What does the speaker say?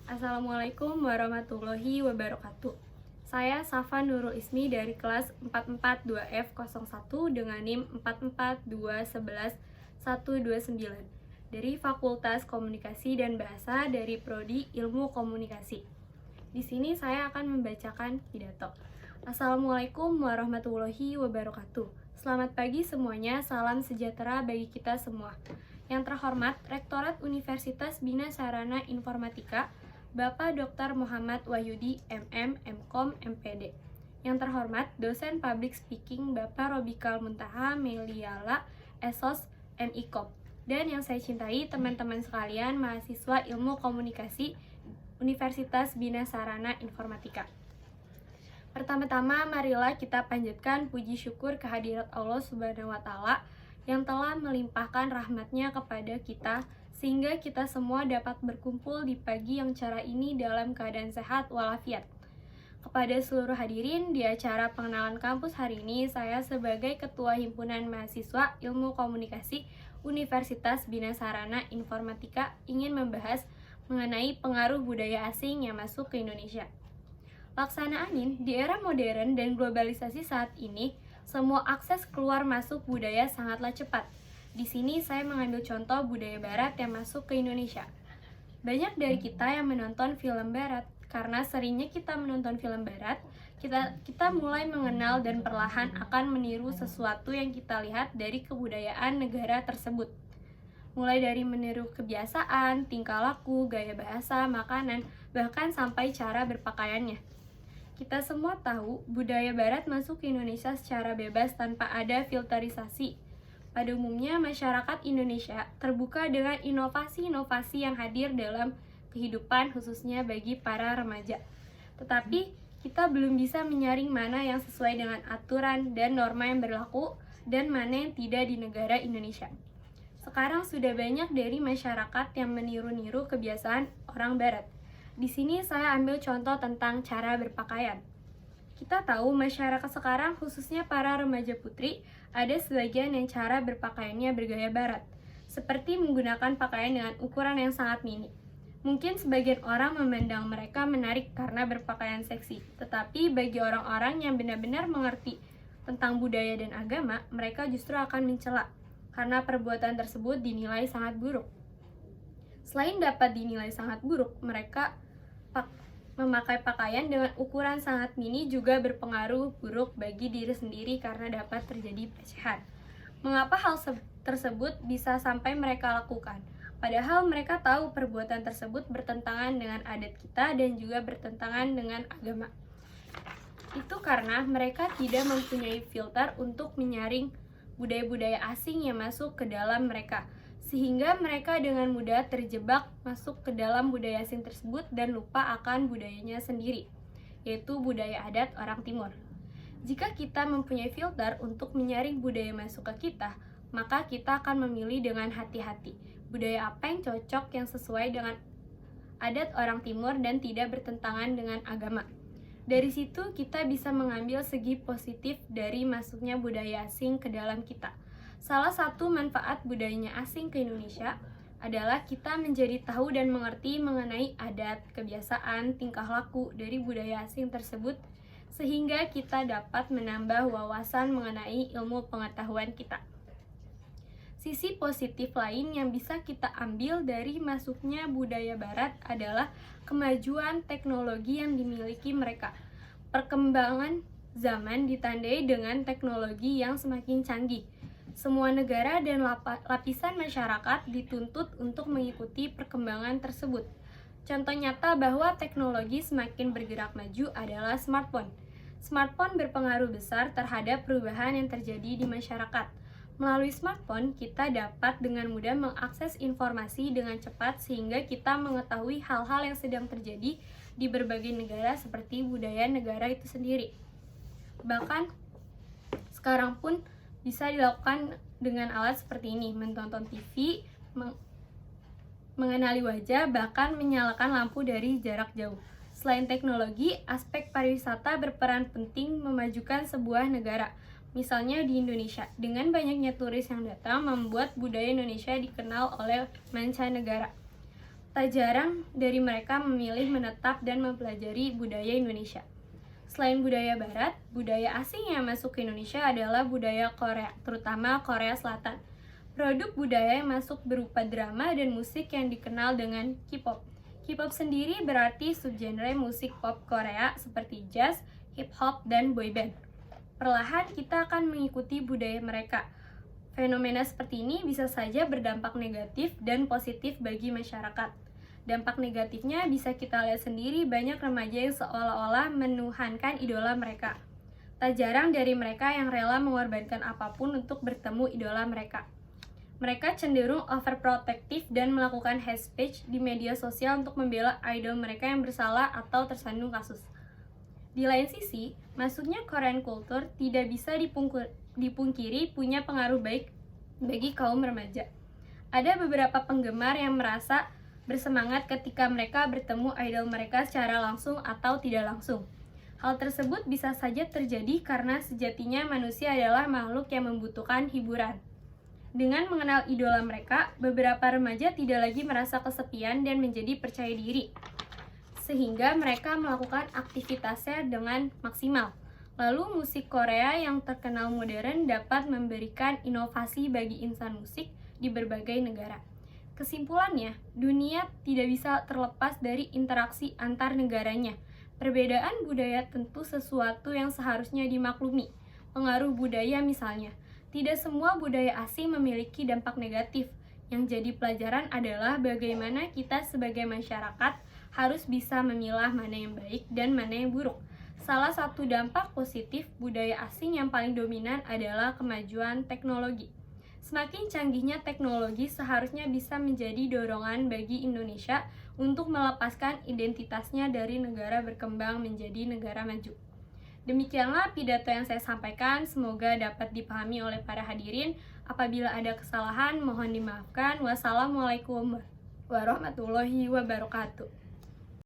Assalamualaikum warahmatullahi wabarakatuh. Saya Safa Nurul Ismi dari kelas 442F01 dengan NIM 44211129 dari Fakultas Komunikasi dan Bahasa dari Prodi Ilmu Komunikasi. Di sini saya akan membacakan pidato. Assalamualaikum warahmatullahi wabarakatuh. Selamat pagi semuanya, salam sejahtera bagi kita semua. Yang terhormat Rektorat Universitas Bina Sarana Informatika, Bapak Dr. Muhammad Wahyudi, MM, MKom, MPD. Yang terhormat Dosen Public Speaking Bapak Robikal Muntaha Meliala, Esos, MIKOM. Dan yang saya cintai teman-teman sekalian, mahasiswa Ilmu Komunikasi Universitas Bina Sarana Informatika. Pertama-tama, marilah kita panjatkan puji syukur kehadirat Allah Subhanahu wa Ta'ala yang telah melimpahkan rahmatnya kepada kita, sehingga kita semua dapat berkumpul di pagi yang cerah ini dalam keadaan sehat walafiat. Kepada seluruh hadirin di acara pengenalan kampus hari ini, saya sebagai Ketua Himpunan Mahasiswa Ilmu Komunikasi Universitas Bina Sarana Informatika ingin membahas mengenai pengaruh budaya asing yang masuk ke Indonesia. Laksanaan di era modern dan globalisasi saat ini, semua akses keluar masuk budaya sangatlah cepat. Di sini saya mengambil contoh budaya barat yang masuk ke Indonesia. Banyak dari kita yang menonton film barat. Karena seringnya kita menonton film barat, kita mulai mengenal dan perlahan akan meniru sesuatu yang kita lihat dari kebudayaan negara tersebut. Mulai dari meniru kebiasaan, tingkah laku, gaya bahasa, makanan, bahkan sampai cara berpakaiannya. Kita semua tahu budaya barat masuk ke Indonesia secara bebas tanpa ada filterisasi. Pada umumnya, masyarakat Indonesia terbuka dengan inovasi-inovasi yang hadir dalam kehidupan, khususnya bagi para remaja. Tetapi, kita belum bisa menyaring mana yang sesuai dengan aturan dan norma yang berlaku, dan mana yang tidak di negara Indonesia. Sekarang sudah banyak dari masyarakat yang meniru-niru kebiasaan orang barat. Di sini saya ambil contoh tentang cara berpakaian. Kita tahu masyarakat sekarang, khususnya para remaja putri, ada sebagian yang cara berpakaiannya bergaya barat, seperti menggunakan pakaian dengan ukuran yang sangat mini. Mungkin sebagian orang memandang mereka menarik karena berpakaian seksi, tetapi bagi orang-orang yang benar-benar mengerti tentang budaya dan agama, mereka justru akan mencela, karena perbuatan tersebut dinilai sangat buruk. Selain dapat dinilai sangat buruk, mereka memakai pakaian dengan ukuran sangat mini juga berpengaruh buruk bagi diri sendiri karena dapat terjadi pelecehan. Mengapa hal tersebut bisa sampai mereka lakukan? Padahal mereka tahu perbuatan tersebut bertentangan dengan adat kita dan juga bertentangan dengan agama. Itu karena mereka tidak mempunyai filter untuk menyaring budaya-budaya asing yang masuk ke dalam mereka, sehingga mereka dengan mudah terjebak masuk ke dalam budaya asing tersebut dan lupa akan budayanya sendiri, yaitu budaya adat orang Timur. Jika kita mempunyai filter untuk menyaring budaya masuk ke kita, maka kita akan memilih dengan hati-hati budaya apa yang cocok, yang sesuai dengan adat orang Timur dan tidak bertentangan dengan agama. Dari situ kita bisa mengambil segi positif dari masuknya budaya asing ke dalam kita. Salah satu manfaat budayanya asing ke Indonesia adalah kita menjadi tahu dan mengerti mengenai adat, kebiasaan, tingkah laku dari budaya asing tersebut, sehingga kita dapat menambah wawasan mengenai ilmu pengetahuan kita. Sisi positif lain yang bisa kita ambil dari masuknya budaya barat adalah kemajuan teknologi yang dimiliki mereka. Perkembangan zaman ditandai dengan teknologi yang semakin canggih. Semua negara dan lapisan masyarakat dituntut untuk mengikuti perkembangan tersebut. Contoh nyata bahwa teknologi semakin bergerak maju adalah smartphone. Smartphone berpengaruh besar terhadap perubahan yang terjadi di masyarakat. Melalui smartphone, kita dapat dengan mudah mengakses informasi dengan cepat sehingga kita mengetahui hal-hal yang sedang terjadi di berbagai negara seperti budaya negara itu sendiri. Bahkan sekarang pun bisa dilakukan dengan alat seperti ini, menonton TV, mengenali wajah, bahkan menyalakan lampu dari jarak jauh. Selain teknologi, aspek pariwisata berperan penting memajukan sebuah negara. Misalnya di Indonesia, dengan banyaknya turis yang datang membuat budaya Indonesia dikenal oleh mancanegara. Tak jarang dari mereka memilih menetap dan mempelajari budaya Indonesia. Selain budaya Barat, budaya asing yang masuk ke Indonesia adalah budaya Korea, terutama Korea Selatan. Produk budaya yang masuk berupa drama dan musik yang dikenal dengan K-pop. K-pop sendiri berarti subgenre musik pop Korea seperti jazz, hip-hop, dan boyband. Perlahan kita akan mengikuti budaya mereka. Fenomena seperti ini bisa saja berdampak negatif dan positif bagi masyarakat. Dampak negatifnya bisa kita lihat sendiri, banyak remaja yang seolah-olah menuhankan idola mereka. Tak jarang dari mereka yang rela mengorbankan apapun untuk bertemu idola mereka. Mereka cenderung overprotective dan melakukan hate speech di media sosial untuk membela idol mereka yang bersalah atau tersandung kasus. Di lain sisi, masuknya Korean culture tidak bisa dipungkiri punya pengaruh baik bagi kaum remaja. Ada beberapa penggemar yang merasa bersemangat ketika mereka bertemu idol mereka secara langsung atau tidak langsung. Hal tersebut bisa saja terjadi karena sejatinya manusia adalah makhluk yang membutuhkan hiburan. Dengan mengenal idola mereka, beberapa remaja tidak lagi merasa kesepian dan menjadi percaya diri, sehingga mereka melakukan aktivitasnya dengan maksimal. Lalu musik Korea yang terkenal modern dapat memberikan inovasi bagi insan musik di berbagai negara. Kesimpulannya, dunia tidak bisa terlepas dari interaksi antar negaranya. Perbedaan budaya tentu sesuatu yang seharusnya dimaklumi. Pengaruh budaya misalnya, tidak semua budaya asing memiliki dampak negatif. Yang jadi pelajaran adalah bagaimana kita sebagai masyarakat harus bisa memilah mana yang baik dan mana yang buruk. Salah satu dampak positif budaya asing yang paling dominan adalah kemajuan teknologi. Semakin canggihnya teknologi seharusnya bisa menjadi dorongan bagi Indonesia untuk melepaskan identitasnya dari negara berkembang menjadi negara maju. Demikianlah pidato yang saya sampaikan, semoga dapat dipahami oleh para hadirin. Apabila ada kesalahan, mohon dimaafkan. Wassalamualaikum warahmatullahi wabarakatuh.